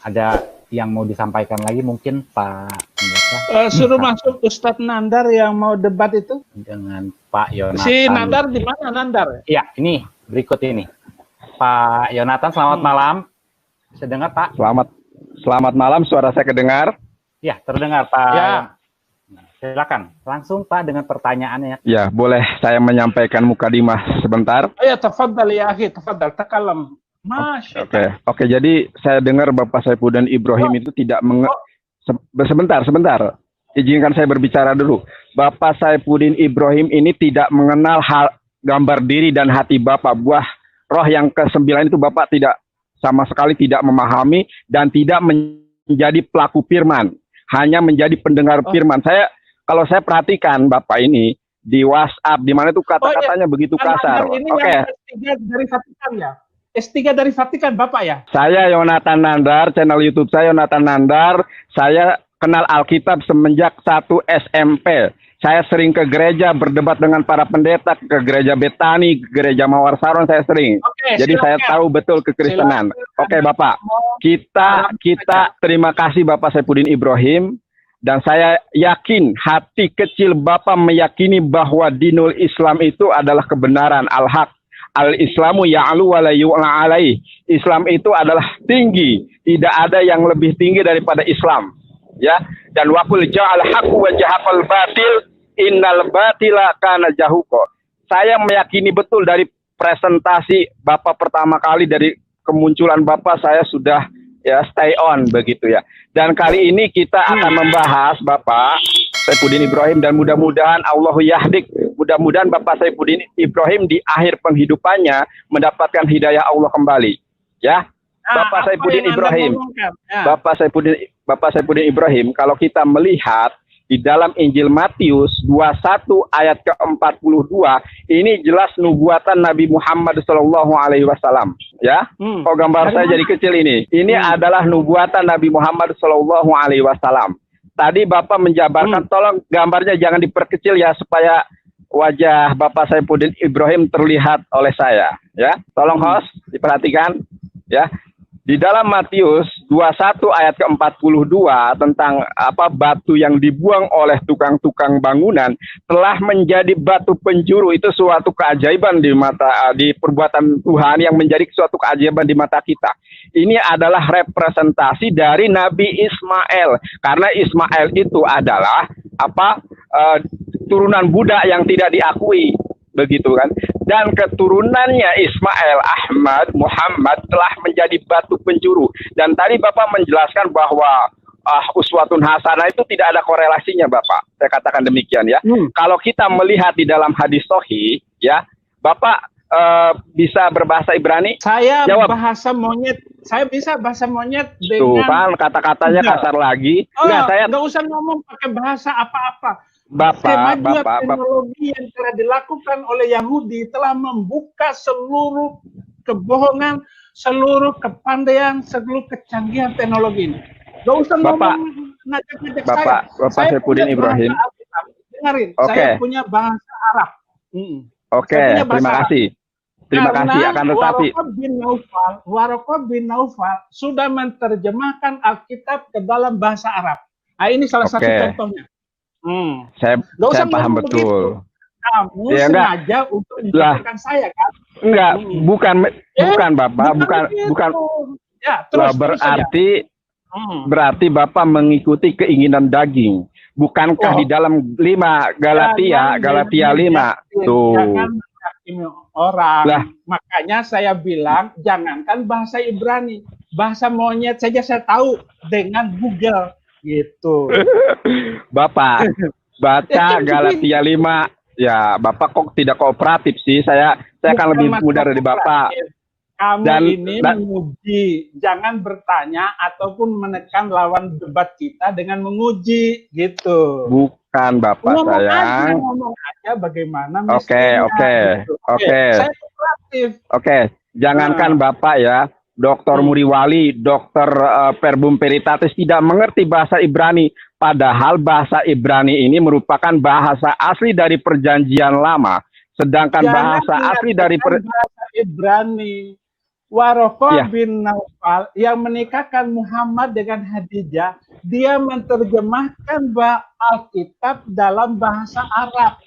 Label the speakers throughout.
Speaker 1: Ada yang mau disampaikan lagi mungkin Pak Pendeta?
Speaker 2: Suruh masuk Ustadz Nandar yang mau debat itu.
Speaker 1: Dengan Pak Yonatan.
Speaker 2: Si Nandar di mana Nandar?
Speaker 1: Iya, ini berikut ini. Pak Yonatan, selamat malam. Bisa dengar Pak?
Speaker 3: Selamat malam, suara saya kedengar?
Speaker 1: Ya, terdengar Pak.
Speaker 2: Ya.
Speaker 1: Silakan, langsung Pak dengan pertanyaannya.
Speaker 3: Ya, boleh saya menyampaikan mukadimah sebentar?
Speaker 2: Ya, tafadhal ya akhi, tafadhal, takalam. Masya Allah.
Speaker 3: Oke, jadi saya dengar Bapak Saifuddin Ibrahim itu tidak sebentar. Izinkan saya berbicara dulu. Bapak Saifuddin Ibrahim ini tidak mengenal gambar diri dan hati Bapak. Buah roh yang ke-9 itu Bapak tidak sama sekali tidak memahami dan tidak menjadi pelaku firman. Hanya menjadi pendengar firman. Kalau saya perhatikan Bapak ini di WhatsApp, di mana itu kata-katanya begitu kasar. Oke.
Speaker 2: S3 dari Vatikan ya? S3 dari Vatikan Bapak ya?
Speaker 3: Saya Yonatan Nandar, channel YouTube saya Yonatan Nandar. Saya kenal Alkitab semenjak 1 SMP. Saya sering ke gereja berdebat dengan para pendeta, ke gereja Betani, ke gereja Mawar Saron saya sering. Jadi saya tahu betul kekristenan. Oke Bapak, kita terima kasih Bapak Saifuddin Ibrahim. Dan saya yakin hati kecil Bapak meyakini bahwa dinul Islam itu adalah kebenaran, al-haq. Al-Islamu ya'lu wa la yu'la alaih. Islam itu adalah tinggi, tidak ada yang lebih tinggi daripada Islam. Ya, dan waqul ja'al haqqu wa jahaqal batil innal batila kana jahuqa. Saya meyakini betul dari presentasi Bapak pertama kali, dari kemunculan Bapak saya sudah ya stay on begitu ya. Dan kali ini kita akan membahas Bapak Saifuddin Ibrahim dan mudah-mudahan Allahu yahdik. Mudah-mudahan Bapak Saifuddin Ibrahim di akhir penghidupannya mendapatkan hidayah Allah kembali. Ya. Bapak Saifuddin Ibrahim. Bapak Saifuddin Ibrahim, kalau kita melihat di dalam Injil Matius 21 ayat ke-42, ini jelas nubuatan Nabi Muhammad SAW. Ya. Oh, gambar saya jadi kecil ini. Ini adalah nubuatan Nabi Muhammad SAW. Tadi Bapak menjabarkan, tolong gambarnya jangan diperkecil ya, supaya wajah Bapak Saifuddin Ibrahim terlihat oleh saya. Ya, tolong host diperhatikan. Ya, di dalam Matius 21 ayat ke-42 tentang batu yang dibuang oleh tukang-tukang bangunan telah menjadi batu penjuru. Itu suatu keajaiban di perbuatan Tuhan yang menjadi suatu keajaiban di mata kita. Ini adalah representasi dari Nabi Ismail, karena Ismail itu adalah turunan Buddha yang tidak diakui, begitu kan? Dan keturunannya Ismail Ahmad Muhammad telah menjadi batu penjuru. Dan tadi Bapak menjelaskan bahwa uswatun hasanah itu tidak ada korelasinya, Bapak. Saya katakan demikian ya. Kalau kita melihat di dalam hadis sahih ya, Bapak bisa berbahasa Ibrani?
Speaker 2: Saya
Speaker 3: jawab.
Speaker 2: Bahasa monyet. Saya bisa bahasa monyet dengan...
Speaker 3: Tuh kan kata-katanya kasar lagi.
Speaker 2: Nggak usah ngomong pakai bahasa apa-apa. Kemajuan teknologi yang telah dilakukan oleh Yahudi telah membuka seluruh kebohongan, seluruh kepandaian, seluruh kecanggihan teknologi ini. Gak usah ngomong ngajak-ngajak saya.
Speaker 3: Bapak Saifuddin Ibrahim.
Speaker 2: Dengarin, saya punya bahasa Arab.
Speaker 3: Terima kasih. Terima kasih. Akan tetapi
Speaker 2: Waraqah bin Naufal sudah menerjemahkan Alkitab ke dalam bahasa Arab. Nah, ini salah satu contohnya.
Speaker 3: Saya paham betul.
Speaker 2: Kamu sengaja untuk menjatuhkan saya kan?
Speaker 3: Enggak, bukan Bapak, bukan. Ya, terus berarti Bapak mengikuti keinginan daging. Bukankah di dalam 5 Galatia 5 tuh.
Speaker 2: Jangan menghakimi orang. Makanya saya bilang jangankan bahasa Ibrani, bahasa monyet saja saya tahu dengan Google. Gitu.
Speaker 3: Bapak baca Galatia 5 ya. Bapak kok tidak kooperatif sih? Saya akan lebih mudah dari Bapak.
Speaker 2: Kamu ini menguji, jangan bertanya ataupun menekan lawan debat kita dengan menguji gitu.
Speaker 3: Bukan Bapak,
Speaker 2: ngomong aja bagaimana mestinya.
Speaker 3: Saya kooperatif. Jangankan Bapak ya, Dr. Muriwali, Dr. Verbum Veritatis tidak mengerti bahasa Ibrani. Padahal bahasa Ibrani ini merupakan bahasa asli dari Perjanjian Lama. Sedangkan bahasa asli dari
Speaker 2: bahasa Ibrani. Waraqah
Speaker 3: Iya.
Speaker 2: bin Naufal yang menikahkan Muhammad dengan Khadijah, dia menerjemahkan Alkitab dalam bahasa Arab.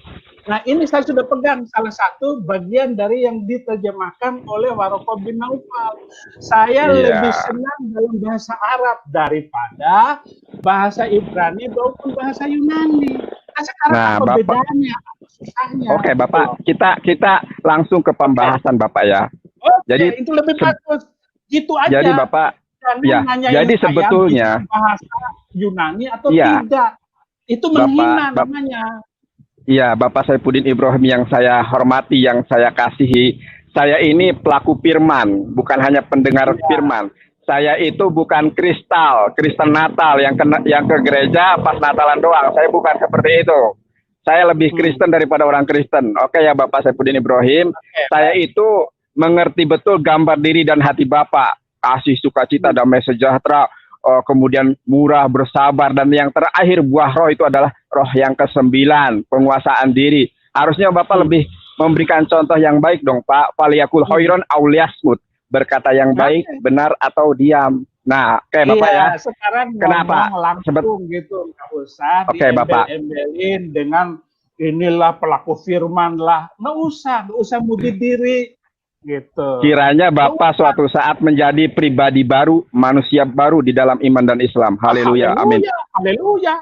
Speaker 2: Nah, ini saya sudah pegang salah satu bagian dari yang diterjemahkan oleh Waraqah bin Naufal. Saya
Speaker 3: Iya.
Speaker 2: lebih senang dalam bahasa Arab daripada bahasa Ibrani maupun bahasa Yunani. Nah, sekarang
Speaker 3: Nah,
Speaker 2: apa
Speaker 3: Bapak-
Speaker 2: bedanya? Apa susahnya?
Speaker 3: Oke,
Speaker 2: Gitu
Speaker 3: Bapak,
Speaker 2: loh.
Speaker 3: kita langsung ke pembahasan Bapak ya.
Speaker 2: Oke,
Speaker 3: Jadi,
Speaker 2: itu lebih bagus. Gitu aja.
Speaker 3: Jadi Bapak,
Speaker 2: Jangan
Speaker 3: ya,
Speaker 2: nanyain
Speaker 3: jadi
Speaker 2: saya
Speaker 3: sebetulnya,
Speaker 2: bisa bahasa Yunani atau
Speaker 3: Iya.
Speaker 2: tidak. Itu
Speaker 3: Bapak-
Speaker 2: menghina
Speaker 3: Bap-
Speaker 2: namanya.
Speaker 3: ya Bapak Saifuddin Ibrahim yang saya hormati, yang saya kasihi, saya ini pelaku firman, bukan hanya pendengar firman. Saya itu bukan Kristen Natal yang ke gereja pas Natalan doang. Saya bukan seperti itu. Saya lebih Kristen daripada orang Kristen. Oke ya Bapak Saifuddin Ibrahim. Saya itu mengerti betul gambar diri dan hati Bapak. Kasih, sukacita, damai sejahtera, kemudian murah, bersabar, dan yang terakhir buah roh itu adalah roh yang ke-9, penguasaan diri. Harusnya Bapak lebih memberikan contoh yang baik dong Pak. Faliyakul khairon aw liyasmut. Berkata yang baik, benar atau diam. Nah, oke Bapak ya.
Speaker 2: Sekarang
Speaker 3: Kenapa?
Speaker 2: ngomong langsung gitu, nggak usah
Speaker 3: Oke, Bapak.
Speaker 2: diembel-embelin dengan inilah pelaku firman lah. Nggak usah muji diri gitu.
Speaker 3: Kiranya Bapak suatu saat menjadi pribadi baru, manusia baru di dalam iman dan Islam. Haleluya, amin.
Speaker 2: Haleluya.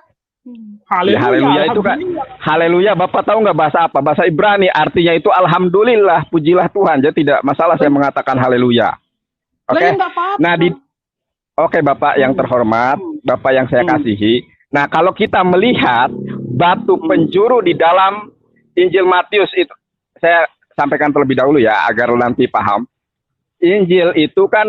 Speaker 3: Ya, haleluya itu kan, haleluya Bapak tahu nggak bahasa apa? Bahasa Ibrani, artinya itu alhamdulillah, pujilah Tuhan. Jadi tidak masalah saya mengatakan haleluya. Oke. Nah, oke Bapak yang terhormat, Bapak yang saya kasihi. Nah, kalau kita melihat batu penjuru di dalam Injil Matius itu, saya sampaikan terlebih dahulu ya, agar nanti paham. Injil itu kan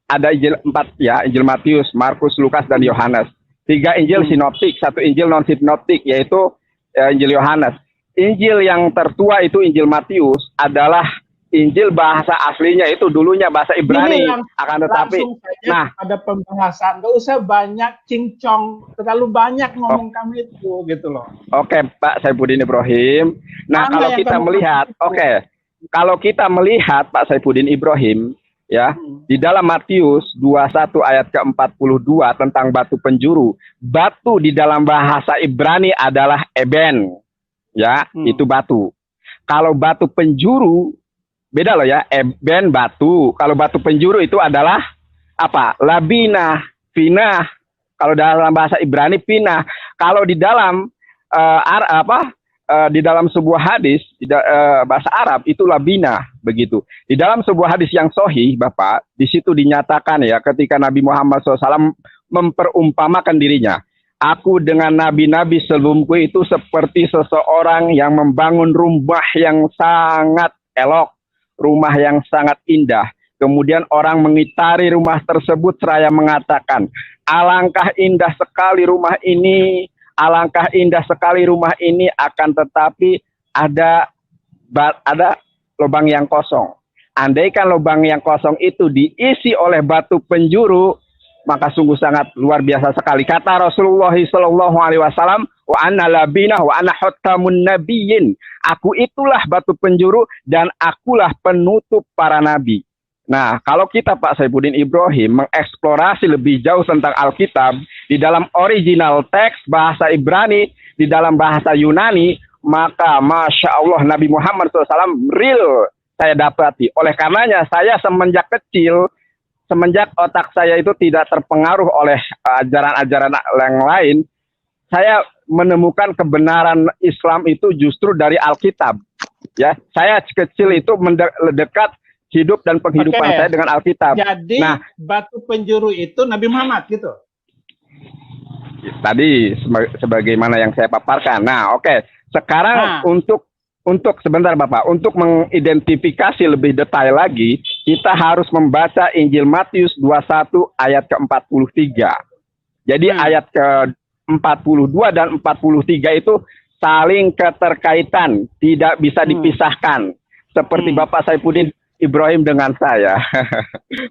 Speaker 3: ada Injil 4 ya, Injil Matius, Markus, Lukas, dan Yohanes. 3 Injil sinoptik, 1 Injil non sinoptik, yaitu Injil Yohanes. Injil yang tertua itu Injil Matius adalah Injil bahasa aslinya itu dulunya bahasa Ibrani, akan tetapi
Speaker 2: nah ada pembahasan, nggak usah banyak cincong, terlalu banyak ngomong kami itu gitu loh.
Speaker 3: Oke Pak Saifuddin Ibrahim. Nah kalau kita melihat, kalau kita melihat Pak Saifuddin Ibrahim ya, di dalam Matius 21 ayat ke-42 tentang batu penjuru, batu di dalam bahasa Ibrani adalah eben, ya, itu batu. Kalau batu penjuru beda loh ya, eben batu. Kalau batu penjuru itu adalah apa? Labina, finah. Kalau dalam bahasa Ibrani pinah. Kalau di dalam di dalam sebuah hadis bahasa Arab itu labina, begitu. Di dalam sebuah hadis yang sahih, Bapak, di situ dinyatakan ya, ketika Nabi Muhammad SAW memperumpamakan dirinya, aku dengan nabi-nabi sebelumku itu seperti seseorang yang membangun rumah yang sangat elok, rumah yang sangat indah. Kemudian orang mengitari rumah tersebut seraya mengatakan, alangkah indah sekali rumah ini, alangkah indah sekali rumah ini, akan tetapi ada lubang yang kosong. Andaikan lubang yang kosong itu diisi oleh batu penjuru, maka sungguh sangat luar biasa sekali. Kata Rasulullah SAW, wa anna labinah wa anna hotamun nabiyyin. Aku itulah batu penjuru dan akulah penutup para nabi. Nah, kalau kita Pak Saifuddin Ibrahim mengeksplorasi lebih jauh tentang Alkitab, di dalam original teks bahasa Ibrani, di dalam bahasa Yunani, maka Masya Allah Nabi Muhammad SAW real saya dapati. Oleh karenanya saya semenjak kecil, semenjak otak saya itu tidak terpengaruh oleh ajaran-ajaran yang lain, saya menemukan kebenaran Islam itu justru dari Alkitab. Ya, saya kecil itu mendekat hidup dan penghidupan saya dengan Alkitab.
Speaker 2: Jadi batu penjuru itu Nabi Muhammad gitu.
Speaker 3: Tadi sebagaimana yang saya paparkan. Nah, sekarang untuk sebentar Bapak, untuk mengidentifikasi lebih detail lagi, kita harus membaca Injil Matius 21 ayat ke-43. Jadi ayat ke-42 dan 43 itu saling keterkaitan, tidak bisa dipisahkan. Seperti Bapak Saifuddin Ibrahim dengan saya.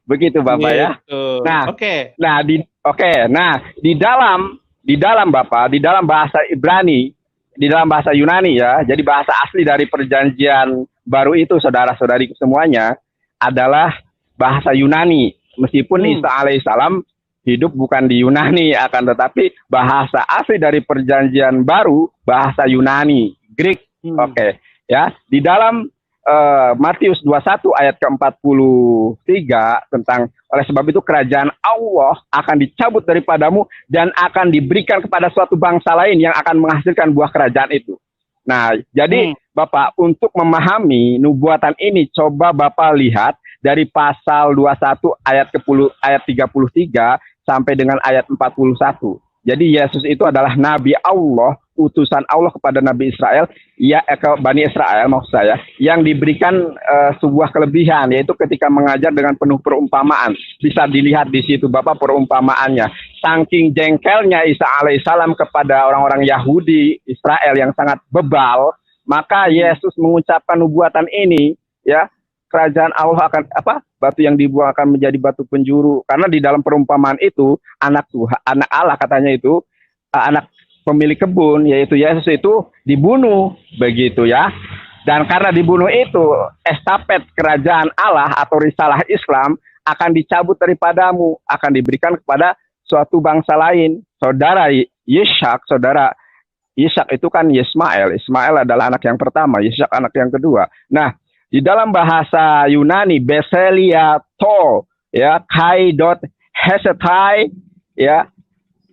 Speaker 3: Begitu Bapak ya. Nah, di dalam Bapak, di dalam bahasa Ibrani, di dalam bahasa Yunani ya, jadi bahasa asli dari perjanjian baru itu saudara-saudari semuanya adalah bahasa Yunani. Meskipun Isa alaihissalam hidup bukan di Yunani, akan tetapi bahasa asli dari Perjanjian Baru bahasa Yunani, Greek. Oke, ya. Di dalam Matius 21 ayat ke-43 tentang oleh sebab itu kerajaan Allah akan dicabut daripadamu dan akan diberikan kepada suatu bangsa lain yang akan menghasilkan buah kerajaan itu. Nah, jadi Bapak untuk memahami nubuatan ini coba Bapak lihat dari pasal 21 ayat 33 sampai dengan ayat 41. Jadi Yesus itu adalah Nabi Allah, utusan Allah kepada Nabi Israel, ya ke Bani Israel maksud saya, yang diberikan sebuah kelebihan, yaitu ketika mengajar dengan penuh perumpamaan. Bisa dilihat di situ Bapak perumpamaannya. Saking jengkelnya Isa alaihissalam kepada orang-orang Yahudi Israel yang sangat bebal, maka Yesus mengucapkan nubuatan ini, ya. Kerajaan Allah akan batu yang dibuang akan menjadi batu penjuru, karena di dalam perumpamaan itu anak Tuhan, anak Allah katanya itu anak pemilik kebun yaitu Yesus itu dibunuh begitu ya, dan karena dibunuh itu estafet kerajaan Allah atau risalah Islam akan dicabut daripadamu, akan diberikan kepada suatu bangsa lain. Saudara Ishak itu kan Ismail adalah anak yang pertama, Ishak anak yang kedua. Nah, di dalam bahasa Yunani, Beseliato, ya, kai.hesetai, ya,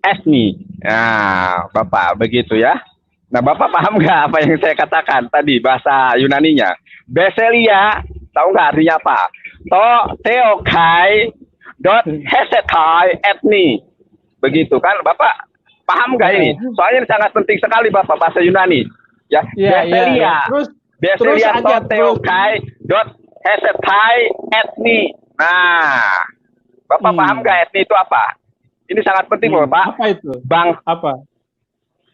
Speaker 3: esni. Nah, Bapak, begitu ya. Nah, Bapak paham nggak apa yang saya katakan tadi, bahasa Yunaninya? Beselia, tahu nggak artinya apa? Theokai, hesetai, etni. Begitu kan, Bapak paham nggak ini? Soalnya sangat penting sekali, Bapak, bahasa Yunani. Ya, Beselia. Beselia Theokai hesetai etni. Nah, Bapak paham nggak etni itu apa? Ini sangat penting loh, Pak.
Speaker 2: Apa itu? Apa?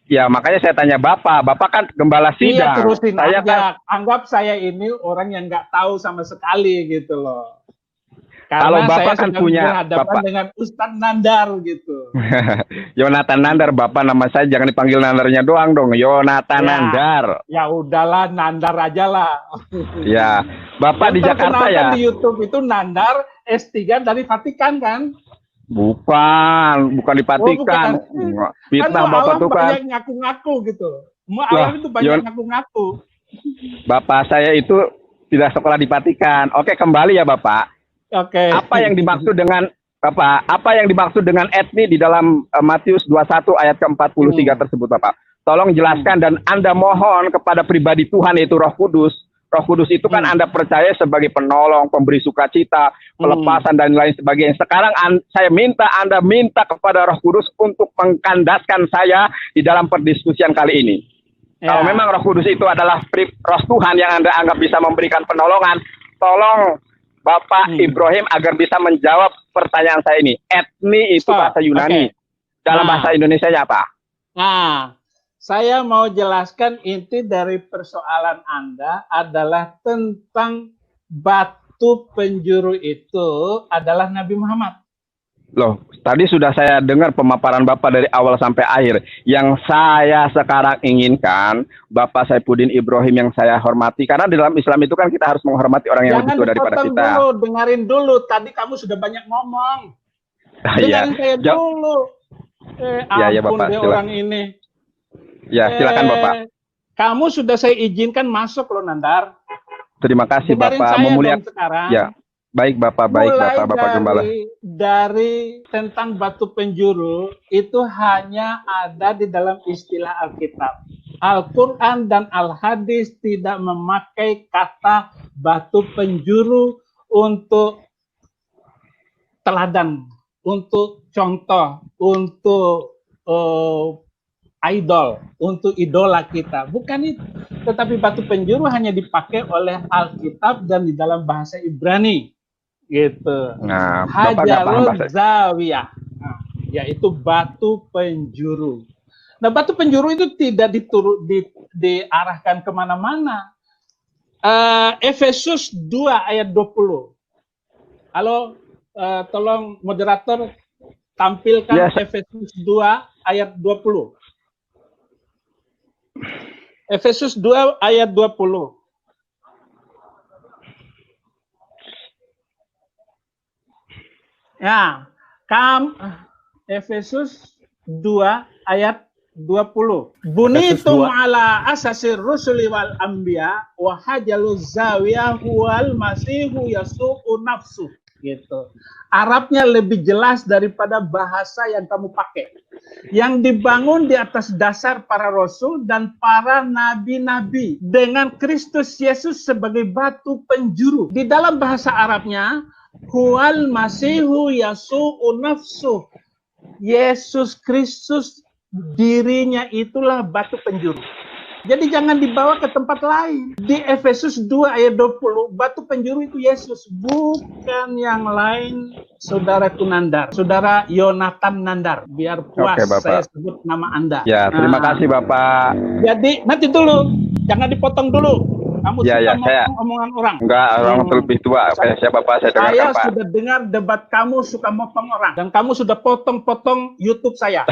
Speaker 3: Ya, makanya saya tanya Bapak. Bapak kan gembala sidang.
Speaker 2: Iya, terusin
Speaker 3: saya
Speaker 2: aja. Anggap saya ini orang yang nggak tahu sama sekali gitu loh.
Speaker 3: Kalau Bapak kan punya
Speaker 2: berhadapan dengan Ustadz Nandar gitu.
Speaker 3: Yonatan Nandar, Bapak nama saya jangan dipanggil Nandarnya doang dong. Yonatan Nandar.
Speaker 2: Ya udahlah, Nandar aja lah.
Speaker 3: Ya, Bapak di Jakarta ya.
Speaker 2: Di YouTube itu Nandar S3 dari Vatikan kan?
Speaker 3: Bukan di Vatikan. Fitnah Bapak tuh kan.
Speaker 2: Banyak ngaku-ngaku gitu. Allah itu banyak ngaku-ngaku.
Speaker 3: Bapak saya itu tidak sekolah di Vatikan. Oke, kembali ya Bapak.
Speaker 2: Oke.
Speaker 3: Apa yang dimaksud dengan Bapak? Apa yang dimaksud dengan etni di dalam Matius 21 ayat ke-43 tersebut, Bapak? Tolong jelaskan dan Anda mohon kepada pribadi Tuhan yaitu Roh Kudus. Roh Kudus itu kan Anda percaya sebagai penolong, pemberi sukacita, pelepasan dan lain sebagainya. Sekarang saya Anda minta kepada Roh Kudus untuk mengkandaskan saya di dalam perdiskusian kali ini. Kalau memang Roh Kudus itu adalah Roh Tuhan yang Anda anggap bisa memberikan penolongan, tolong Bapak Ibrahim agar bisa menjawab pertanyaan saya ini. Etni itu bahasa Yunani. Dalam bahasa Indonesianya apa?
Speaker 2: Nah, saya mau jelaskan inti dari persoalan Anda adalah tentang batu penjuru itu adalah Nabi Muhammad.
Speaker 3: Loh, tadi sudah saya dengar pemaparan Bapak dari awal sampai akhir. Yang saya sekarang inginkan, Bapak Saifuddin Ibrahim yang saya hormati. Karena di dalam Islam itu kan kita harus menghormati orang yang lebih tua daripada kita.
Speaker 2: Dulu, dengerin dulu. Tadi kamu sudah banyak ngomong. Dengerin saya dulu.
Speaker 3: Ya, Bapak,
Speaker 2: orang ini.
Speaker 3: Ya, silakan Bapak.
Speaker 2: Kamu sudah saya izinkan masuk loh, Nandar.
Speaker 3: Terima kasih
Speaker 2: dengerin
Speaker 3: Bapak.
Speaker 2: Memuliakan sekarang.
Speaker 3: Ya. Baik Bapak, Bapak Gembala.
Speaker 2: Dari tentang batu penjuru itu hanya ada di dalam istilah Alkitab. Al-Quran dan Al-Hadis tidak memakai kata batu penjuru untuk teladan, untuk contoh, untuk idol, untuk idola kita. Bukan itu. Tetapi batu penjuru hanya dipakai oleh Alkitab dan di dalam bahasa Ibrani. Gitu.
Speaker 3: Nah,
Speaker 2: Hajarul Zawiyah, yaitu batu penjuru. Nah, batu penjuru itu tidak diarahkan kemana-mana. Efesus 2 ayat 20. Halo, tolong moderator tampilkan Efesus 2 ayat 20. Efesus 2 ayat 20. Ya, Efesus 2 ayat 20. Bunitum ala asasir rusuli wal anbiya wa hajalu zawiyah wal masihu yasu'u nafsu. Gitu. Arabnya lebih jelas daripada bahasa yang kamu pakai. Yang dibangun di atas dasar para rasul dan para nabi-nabi dengan Kristus Yesus sebagai batu penjuru. Di dalam bahasa Arabnya, huwal masihu yasu'u nafsu. Yesus Kristus dirinya itulah batu penjuru. Jadi jangan dibawa ke tempat lain. Di Efesus 2 ayat 20, batu penjuru itu Yesus, bukan yang lain. Saudaraku Nandar, saudara Yonatan Nandar, biar puas saya sebut nama Anda.
Speaker 3: Ya, terima kasih Bapak.
Speaker 2: Jadi nanti dulu, jangan dipotong dulu. Kamu suka ngomong omongan orang.
Speaker 3: Enggak, orang terlebih tua. Saya Bapak, saya dengarkan, Pak.
Speaker 2: Sudah dengar debat kamu suka motong orang. Dan kamu sudah potong-potong YouTube saya.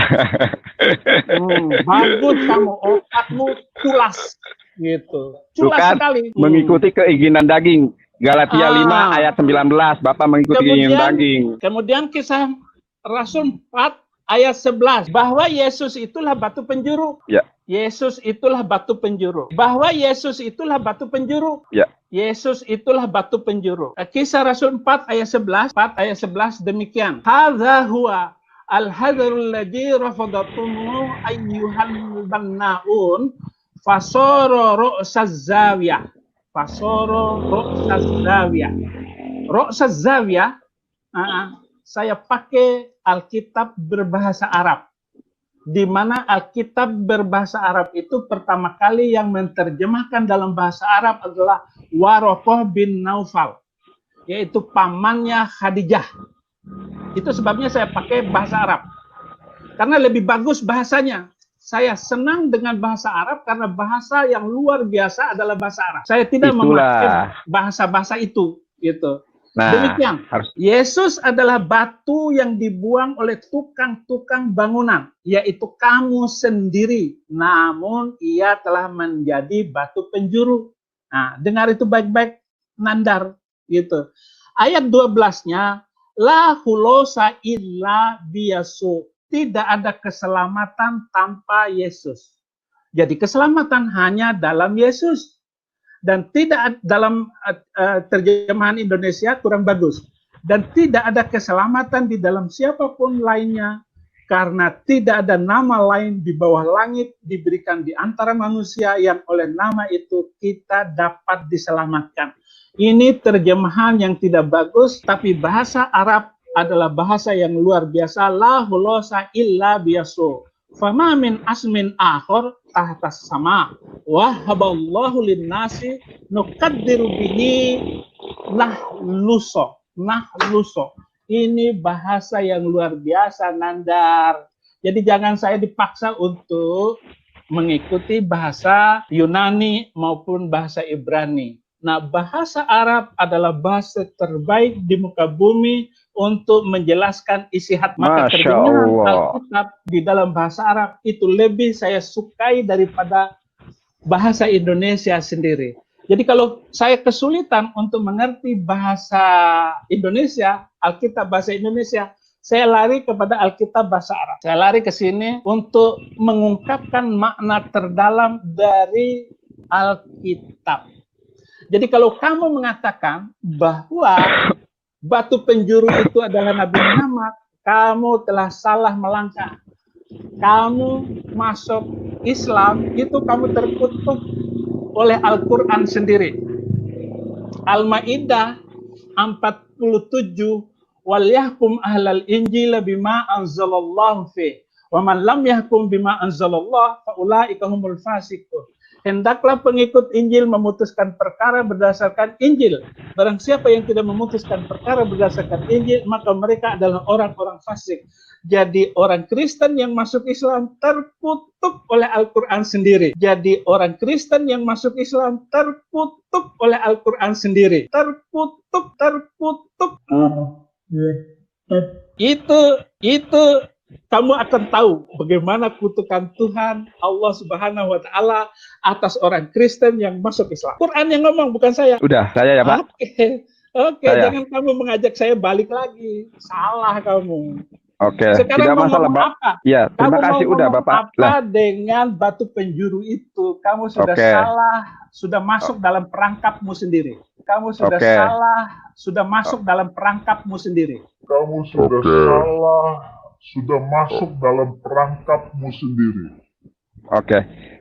Speaker 2: Bagus kamu, otakmu culas. Gitu. Culas sekali.
Speaker 3: Mengikuti keinginan daging. Galatia 5 ayat 19. Bapak mengikuti keinginan daging.
Speaker 2: Kemudian kisah Rasul 4 ayat 11. Bahwa Yesus itulah batu penjuru.
Speaker 3: Ya.
Speaker 2: Yesus itulah batu penjuru. Bahwa Yesus itulah batu penjuru.
Speaker 3: Ya.
Speaker 2: Yesus itulah batu penjuru. Kisah Rasul 4 ayat 11. 4 ayat 11 demikian. Hadza huwa al-hadarul ladzi rafadatumu ayyuhal bannaun fasara ru'saz zawiyah. Fasara ru'saz zawiyah. Ru'saz zawiyah, saya pakai Alkitab berbahasa Arab. Di mana Alkitab berbahasa Arab itu pertama kali yang menerjemahkan dalam bahasa Arab adalah Waraqah bin Naufal, yaitu pamannya Khadijah. Itu sebabnya saya pakai bahasa Arab, karena lebih bagus bahasanya. Saya senang dengan bahasa Arab karena bahasa yang luar biasa adalah bahasa Arab. Saya tidak memakai bahasa-bahasa itu, gitu. Nah, demikian, Yesus adalah batu yang dibuang oleh tukang-tukang bangunan, yaitu kamu sendiri. Namun ia telah menjadi batu penjuru. Nah, dengar itu baik-baik, Nandar. Gitu. Ayat 12-nya, la hulosa illa biyasu. Tidak ada keselamatan tanpa Yesus. Jadi keselamatan hanya dalam Yesus. Dan tidak dalam terjemahan Indonesia kurang bagus. Dan tidak ada keselamatan di dalam siapapun lainnya, karena tidak ada nama lain di bawah langit diberikan di antara manusia yang oleh nama itu kita dapat diselamatkan. Ini terjemahan yang tidak bagus, tapi bahasa Arab adalah bahasa yang luar biasa. La hulosa illa biyasu. Fama min asmin akhor tahtas sama. Wahaballahu linnasi nukaddiru bihi nahluso. Nahluso. Ini bahasa yang luar biasa, Nandar. Jadi jangan saya dipaksa untuk mengikuti bahasa Yunani maupun bahasa Ibrani. Nah, bahasa Arab adalah bahasa terbaik di muka bumi untuk menjelaskan isi hati. Maka terjemahan Alkitab di dalam bahasa Arab itu lebih saya sukai daripada bahasa Indonesia sendiri. Jadi kalau saya kesulitan untuk mengerti bahasa Indonesia, Alkitab bahasa Indonesia, saya lari kepada Alkitab bahasa Arab. Saya lari ke sini untuk mengungkapkan makna terdalam dari Alkitab. Jadi kalau kamu mengatakan bahwa batu penjuru itu adalah Nabi Muhammad, kamu telah salah melangkah. Kamu masuk Islam, itu kamu terkutuk oleh Al-Quran sendiri. Al-Ma'idah 47, wal yahkum ahlal injil bima anzalallahu fi wa man lam yahkum bima anzalallah fa ulaika humul fasiqun. Hendaklah pengikut Injil memutuskan perkara berdasarkan Injil. Barang siapa yang tidak memutuskan perkara berdasarkan Injil, maka mereka adalah orang-orang fasik. Jadi orang Kristen yang masuk Islam terkutuk oleh Al-Quran sendiri. Jadi orang Kristen yang masuk Islam terkutuk oleh Al-Quran sendiri. Terkutuk. Itu kamu akan tahu bagaimana kutukan Tuhan Allah Subhanahu wa Ta'ala atas orang Kristen yang masuk Islam. Quran yang ngomong, bukan saya.
Speaker 3: Udah, saya ya, Pak.
Speaker 2: Oke. Oke, jangan kamu mengajak saya balik lagi. Salah kamu.
Speaker 3: Oke,
Speaker 2: sekarang
Speaker 3: tidak masalah, Pak.
Speaker 2: Apa?
Speaker 3: Ya, terima
Speaker 2: kamu
Speaker 3: kasih udah, Bapak.
Speaker 2: Apa dengan batu penjuru itu? Kamu sudah salah, sudah masuk dalam perangkapmu sendiri. Kamu sudah salah, sudah masuk dalam perangkapmu sendiri.
Speaker 4: Kamu sudah salah, sudah masuk dalam perangkapmu sendiri.
Speaker 3: Oke,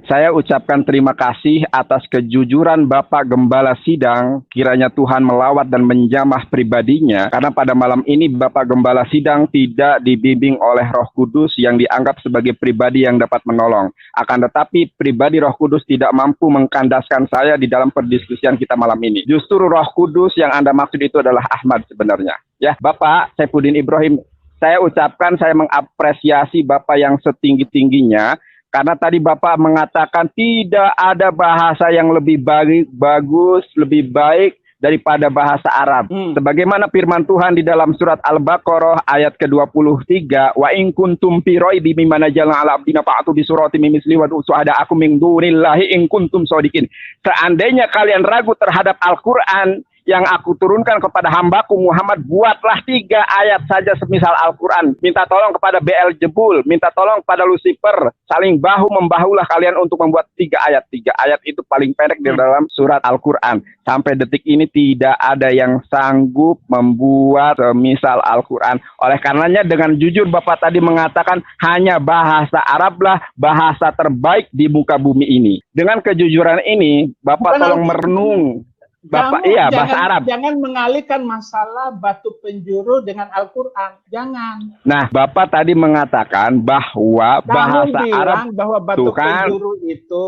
Speaker 3: saya ucapkan terima kasih atas kejujuran Bapak Gembala Sidang. Kiranya Tuhan melawat dan menjamah pribadinya, karena pada malam ini Bapak Gembala Sidang tidak dibimbing oleh Roh Kudus yang dianggap sebagai pribadi yang dapat menolong. Akan tetapi pribadi Roh Kudus tidak mampu mengkandaskan saya di dalam perdiskusian kita malam ini. Justru Roh Kudus yang Anda maksud itu adalah Ahmad sebenarnya. Ya, Bapak Saifuddin Ibrahim, saya ucapkan saya mengapresiasi Bapak yang setinggi-tingginya. Karena tadi Bapak mengatakan tidak ada bahasa yang lebih bagus, lebih baik daripada bahasa Arab. Sebagaimana firman Tuhan di dalam surat Al-Baqarah ayat ke-23, wa in kuntum fi raibin mimma nazzalna ala abdina fa'tu bi suratin min misli wa suhada'akum min dunillahi in kuntum shadiqin. Seandainya kalian ragu terhadap Al-Qur'an yang aku turunkan kepada hambaku Muhammad, buatlah 3 ayat saja semisal Al-Quran. Minta tolong kepada Beelzebul, minta tolong kepada Lucifer. Saling bahu-membahulah kalian untuk membuat 3 ayat. 3 ayat itu paling pendek di dalam surat Al-Quran. Sampai detik ini tidak ada yang sanggup membuat semisal Al-Quran. Oleh karenanya dengan jujur Bapak tadi mengatakan hanya bahasa Arablah bahasa terbaik di muka bumi ini. Dengan kejujuran ini Bapak tolong merenung. Bapak, bahasa Arab.
Speaker 2: Jangan mengalihkan masalah batu penjuru dengan Al-Quran. Jangan.
Speaker 3: Nah, Bapak tadi mengatakan bahwa bahasa Arab
Speaker 2: bahwa batu penjuru itu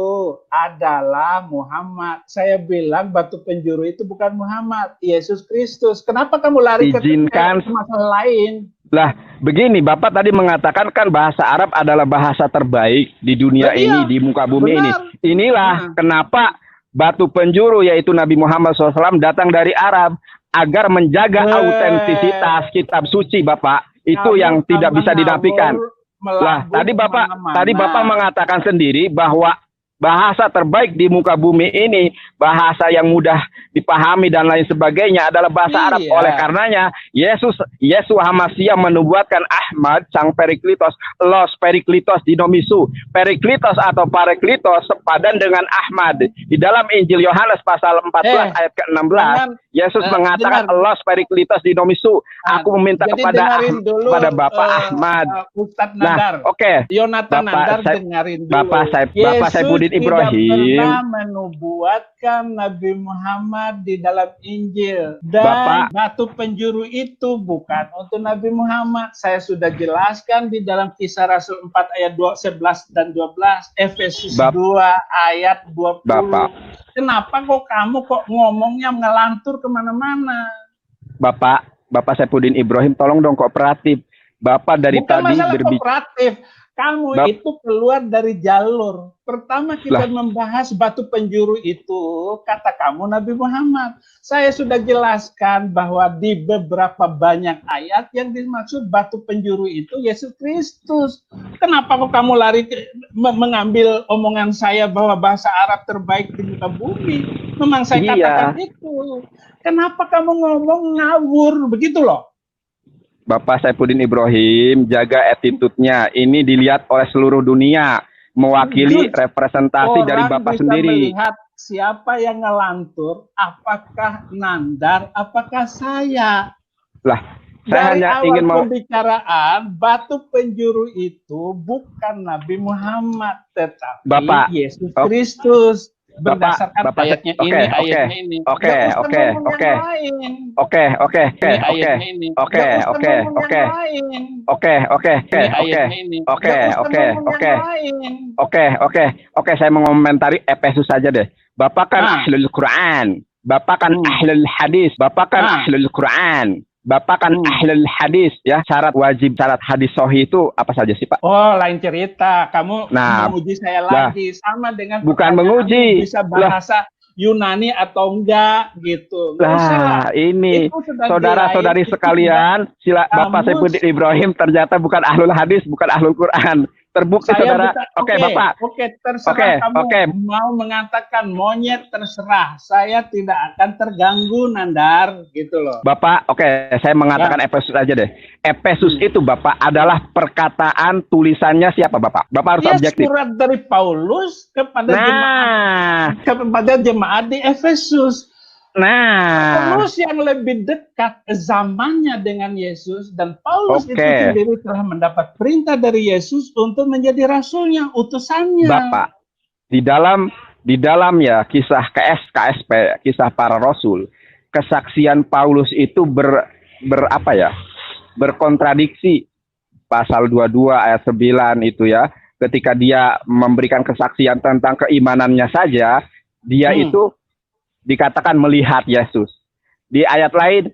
Speaker 2: adalah Muhammad. Saya bilang batu penjuru itu bukan Muhammad, Yesus Kristus. Kenapa kamu lari ke masalah lain?
Speaker 3: Lah, begini, Bapak tadi mengatakan kan bahasa Arab adalah bahasa terbaik di dunia ini, di muka bumi ini. Inilah kenapa batu penjuru yaitu Nabi Muhammad SAW datang dari Arab agar menjaga autentisitas kitab suci, Bapak. Itu yang tidak bisa dinafikan. Lah, tadi Bapak mengatakan sendiri bahwa bahasa terbaik di muka bumi ini, bahasa yang mudah dipahami dan lain sebagainya adalah bahasa Arab. Oleh karenanya, Yeshua HaMashiach menubuatkan Ahmad sang Periklitos, Los Periklitos Dinomisu. Periklitos atau Paraklitos sepadan dengan Ahmad. Di dalam Injil Yohanes pasal 14 ayat ke-16, Yesus mengatakan Los Periklitos Dinomisu. Aku meminta kepada Bapak Ahmad.
Speaker 2: Ustadz Nandar. Yonatan Nandar, dengarin dulu.
Speaker 3: Bapak Saifuddin Ibrahim
Speaker 2: tidak pernah menubuatkan Nabi Muhammad di dalam Injil, dan batu penjuru itu bukan untuk Nabi Muhammad. Saya sudah jelaskan di dalam Kisah Rasul 4 ayat 11 dan 12, Efesus 2 ayat 20. Kenapa kamu ngomongnya ngelantur kemana-mana?
Speaker 3: Bapak Saifuddin Ibrahim, tolong dong kooperatif. Bapak dari
Speaker 2: bukan
Speaker 3: tadi
Speaker 2: masalah kooperatif. Kamu itu keluar dari jalur. Pertama kita membahas batu penjuru itu, kata kamu Nabi Muhammad. Saya sudah jelaskan bahwa di beberapa banyak ayat yang dimaksud batu penjuru itu Yesus Kristus. Kenapa kok kamu lari mengambil omongan saya bahwa bahasa Arab terbaik di muka bumi? Memang saya katakan itu. Kenapa kamu ngomong ngawur begitu loh?
Speaker 3: Bapak Saifuddin Ibrahim, jaga attitude-nya. Ini dilihat oleh seluruh dunia, mewakili representasi dari Bapak sendiri.
Speaker 2: Melihat siapa yang ngelantur, apakah Nandar, apakah saya.
Speaker 3: Lah, saya
Speaker 2: dari
Speaker 3: hanya
Speaker 2: awal
Speaker 3: ingin
Speaker 2: pembicaraan, batu penjuru itu bukan Nabi Muhammad, tetapi Yesus Kristus. Berdasarkan ayatnya ini. Oke.
Speaker 3: Saya mengomentari Efesus saja deh. Bapak kan ahlul Quran. Bapak kan ahlul hadis. Bapak kan ahlul Quran. Bapak kan ahlul hadis, ya. Syarat wajib, syarat hadis sahih itu apa saja sih, Pak?
Speaker 2: Oh, lain cerita. Kamu menguji saya lagi, sama dengan
Speaker 3: bukan menguji.
Speaker 2: Bisa bahasa Yunani atau enggak gitu.
Speaker 3: Ini saudara-saudari sekalian, Bapak Saifuddin Ibrahim ternyata bukan ahlul hadis, bukan ahlul Quran. Terbukti saudara. Oke, Bapak.
Speaker 2: Oke, terserah kamu
Speaker 3: Oke.
Speaker 2: mau mengatakan monyet, terserah. Saya tidak akan terganggu, Nandar, gitu loh.
Speaker 3: Bapak, oke, saya mengatakan Efesus aja deh. Efesus itu Bapak adalah perkataan tulisannya siapa Bapak? Bapak harus objektif.
Speaker 2: Surat dari Paulus kepada jemaat di Efesus. Paulus yang lebih dekat zamannya dengan Yesus, dan Paulus itu sendiri telah mendapat perintah dari Yesus untuk menjadi rasulnya, utusannya. Bapak,
Speaker 3: di dalam ya kisah KSP, kisah para rasul, kesaksian Paulus itu berkontradiksi. Pasal 22 ayat 9 itu ya, ketika dia memberikan kesaksian tentang keimanannya saja, dia itu dikatakan melihat Yesus. Di ayat lain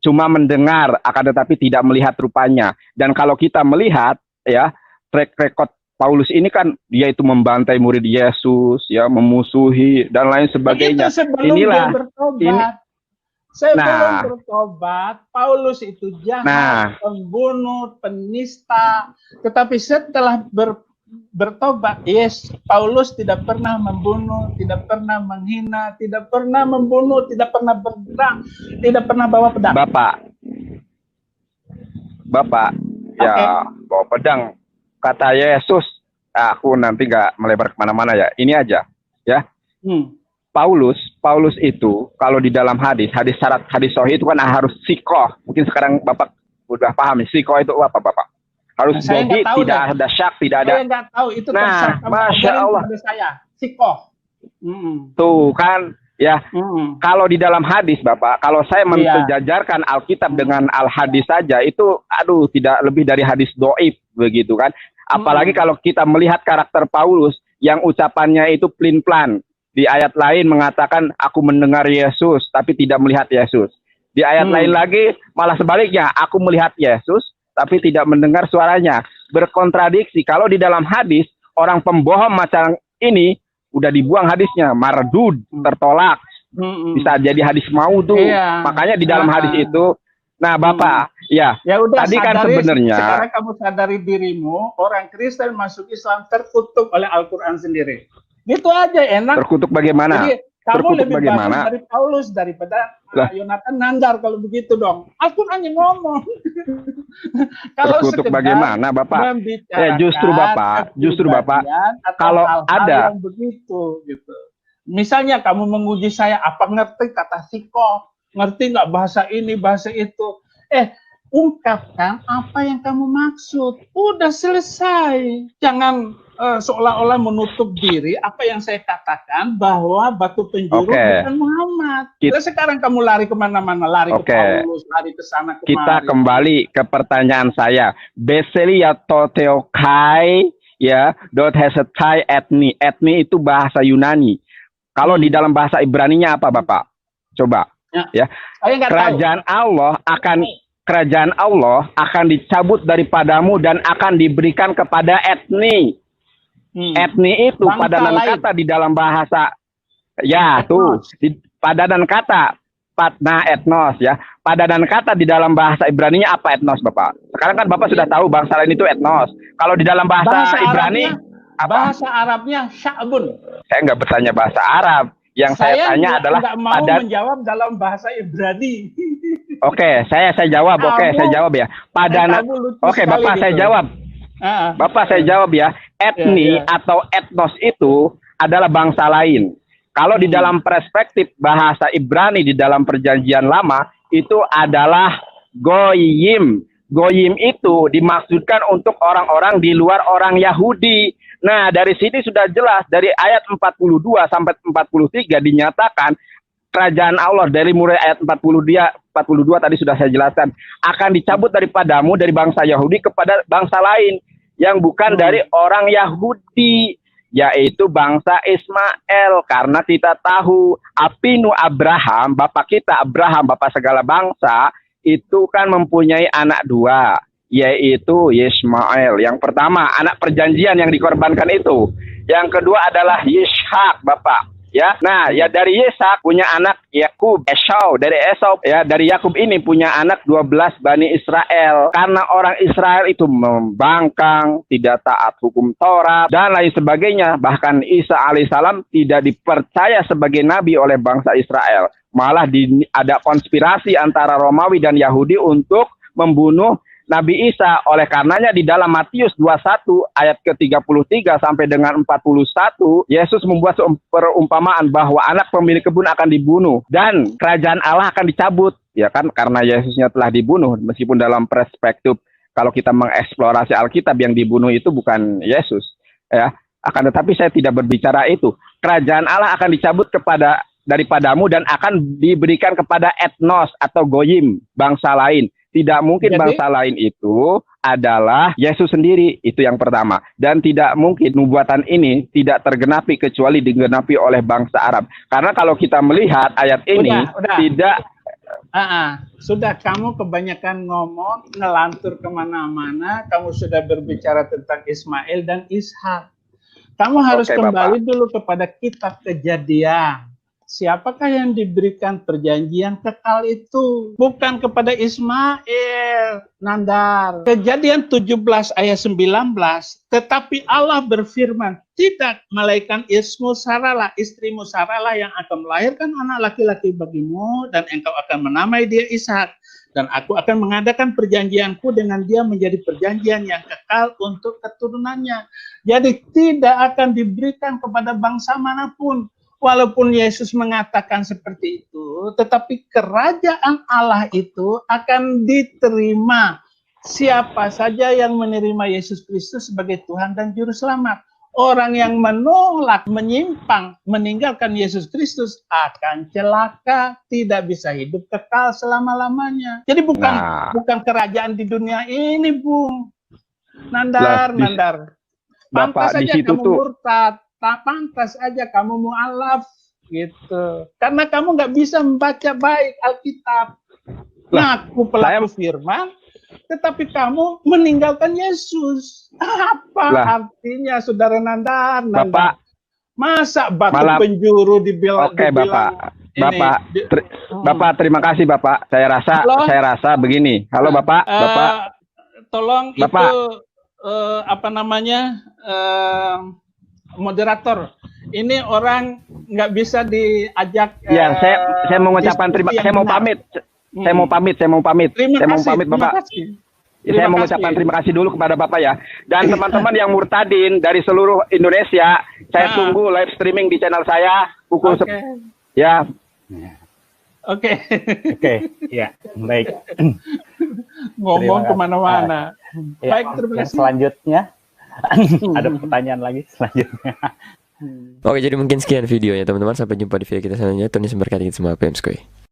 Speaker 3: cuma mendengar, akan tetapi tidak melihat rupanya. Dan kalau kita melihat ya, track record Paulus ini kan dia itu membantai murid Yesus, ya, memusuhi dan lain sebagainya. Inilah sebelum bertobat, Paulus itu jahat, pembunuh, penista. Tetapi setelah bertobat, Paulus tidak pernah membunuh, tidak pernah menghina, tidak pernah membunuh, tidak pernah berperang, tidak pernah bawa pedang. Bapak, ya bawa pedang. Kata Yesus, aku nanti nggak melebar kemana-mana ya. Ini aja, ya. Paulus itu kalau di dalam hadis sahih itu kan harus sikoh. Mungkin sekarang Bapak udah paham, sikoh itu apa Bapak? Harus body, tidak ada syak, tidak ada.
Speaker 2: Saya nggak tahu itu.
Speaker 3: Masya Allah.
Speaker 2: Saya sikoh.
Speaker 3: Tuh kan, ya. Kalau di dalam hadis, Bapak, kalau saya mensejajarkan Alkitab dengan Al-Hadis saja, itu, aduh, tidak lebih dari hadis doib, begitu kan. Apalagi kalau kita melihat karakter Paulus, yang ucapannya itu plin-plan. Di ayat lain mengatakan, aku mendengar Yesus, tapi tidak melihat Yesus. Di ayat lain lagi, malah sebaliknya, aku melihat Yesus, tapi tidak mendengar suaranya. Berkontradiksi. Kalau di dalam hadis, orang pembohong macam ini udah dibuang hadisnya, mardud, tertolak. Bisa jadi hadis maudhu. Makanya di dalam hadis itu, nah Bapak, ya udah, tadi kan sebenarnya
Speaker 2: sekarang kamu sadari dirimu, orang Kristen masuk Islam terkutuk oleh Al-Quran sendiri. Gitu aja, enak.
Speaker 3: Terkutuk bagaimana?
Speaker 2: Jadi, kamu lebih bagus dari Paulus daripada Yonatan Nandar kalau begitu dong. Al-Quran yang ngomong. Kalau
Speaker 3: terkutuk bagaimana, Bapak? Justru Bapak, kalau ada
Speaker 2: yang begitu, gitu. Misalnya kamu menguji saya, apa ngerti kata sikoh, ngerti nggak bahasa ini, bahasa itu? Ungkapkan apa yang kamu maksud. Udah selesai. Jangan seolah-olah menutup diri apa yang saya katakan bahwa batu penjuru bukan Muhammad. Sekarang kamu lari kemana-mana, lari ke Paulus, lari ke sana kemari.
Speaker 3: Kita kembali ke pertanyaan saya. Beseli atau teokai, ya, dot hesetai etni. Etni itu bahasa Yunani. Kalau di dalam bahasa Ibraninya apa, Bapak? Coba, ya. Kerajaan Allah akan dicabut daripadamu dan akan diberikan kepada etni. Etni itu bangsa padanan lain. Kata di dalam bahasa, ya etnos. Padanan kata, etnos ya. Padanan kata di dalam bahasa Ibraninya apa etnos, Bapak? Sekarang kan Bapak sudah tahu bangsa lain itu etnos. Kalau di dalam bahasa Ibrani,
Speaker 2: bahasa Arabnya sya'bun.
Speaker 3: Saya nggak bertanya bahasa Arab. Yang saya tanya adalah
Speaker 2: mau menjawab dalam bahasa Ibrani.
Speaker 3: Oke, saya jawab. Saya jawab ya. Padanan. Oke, Bapak gitu. Saya jawab. Bapak saya jawab ya. Etni atau etnos itu adalah bangsa lain. Kalau di dalam perspektif bahasa Ibrani di dalam Perjanjian Lama itu adalah goyim. Goyim itu dimaksudkan untuk orang-orang di luar orang Yahudi. Nah, dari sini sudah jelas dari ayat 42 sampai 43 dinyatakan kerajaan Allah dari mulai ayat 42 tadi sudah saya jelaskan akan dicabut daripadamu dari bangsa Yahudi kepada bangsa lain yang bukan dari orang Yahudi, yaitu bangsa Ismail. Karena kita tahu Apinu Abraham, bapak kita Abraham, bapak segala bangsa, itu kan mempunyai anak dua, yaitu Ismail. Yang pertama anak perjanjian yang dikorbankan itu. Yang kedua adalah Yishak, Bapak. ya. Nah, ya dari Yesak punya anak Yakub, Esau, dari Esau ya, dari Yakub ini punya anak 12 Bani Israel. Karena orang Israel itu membangkang, tidak taat hukum Taurat dan lain sebagainya. Bahkan Isa alaihissalam tidak dipercaya sebagai nabi oleh bangsa Israel. Malah ada konspirasi antara Romawi dan Yahudi untuk membunuh Nabi Isa. Oleh karenanya di dalam Matius 21 ayat ke-33 sampai dengan 41, Yesus membuat perumpamaan bahwa anak pemilik kebun akan dibunuh dan kerajaan Allah akan dicabut. Ya kan, karena Yesusnya telah dibunuh, meskipun dalam perspektif kalau kita mengeksplorasi Alkitab yang dibunuh itu bukan Yesus, ya. Akan tetapi saya tidak berbicara itu. Kerajaan Allah akan dicabut daripadamu dan akan diberikan kepada etnos atau goyim, bangsa lain. Tidak mungkin bangsa lain itu adalah Yesus sendiri, itu yang pertama. Dan tidak mungkin nubuatan ini tidak tergenapi kecuali digenapi oleh bangsa Arab. Karena kalau kita melihat ayat ini tidak...
Speaker 2: Sudah, kamu kebanyakan ngomong, ngelantur kemana-mana, kamu sudah berbicara tentang Ismail dan Ishak. Kamu harus kembali dulu kepada kitab Kejadian. Siapakah yang diberikan perjanjian kekal itu? Bukan kepada Ismail, Nandar. Kejadian 17 ayat 19. Tetapi Allah berfirman, tidak, malaikat istrimu Saralah yang akan melahirkan anak laki-laki bagimu, dan engkau akan menamai dia Ishak. Dan aku akan mengadakan perjanjianku dengan dia menjadi perjanjian yang kekal untuk keturunannya. Jadi tidak akan diberikan kepada bangsa manapun. Walaupun Yesus mengatakan seperti itu, tetapi kerajaan Allah itu akan diterima siapa saja yang menerima Yesus Kristus sebagai Tuhan dan Juru Selamat. Orang yang menolak, menyimpang, meninggalkan Yesus Kristus akan celaka, tidak bisa hidup kekal selama-lamanya. Jadi bukan kerajaan di dunia ini, Bung. Nandar. Pantas saja kamu murtad. Tak pantas aja kamu mu'alaf gitu, karena kamu nggak bisa membaca baik Alkitab. Ngaku pelaku firman, tetapi kamu meninggalkan Yesus. Apa artinya, saudara Nandar?
Speaker 3: Bapak,
Speaker 2: masa batu penjuru dibilang?
Speaker 3: Bapak, terima kasih Bapak. Saya rasa begini. Halo Bapak,
Speaker 2: tolong
Speaker 3: Bapak.
Speaker 2: Itu moderator, ini orang nggak bisa diajak.
Speaker 3: Ya, saya mau mengucapkan saya mau pamit. Saya mau pamit Bapak. Saya mau mengucapkan terima kasih dulu kepada Bapak ya. Dan teman-teman yang murtadin dari seluruh Indonesia, saya tunggu live streaming di channel saya pukul ya.
Speaker 2: Oke,
Speaker 1: ya, baik.
Speaker 2: Ngomong kemana-mana. Baik, terima kasih.
Speaker 1: Selanjutnya. Ada pertanyaan lagi selanjutnya.
Speaker 5: Oke, jadi mungkin sekian videonya teman-teman. Sampai jumpa di video kita selanjutnya. Tuhan Yesus memberkati kita semua. Pemskoy.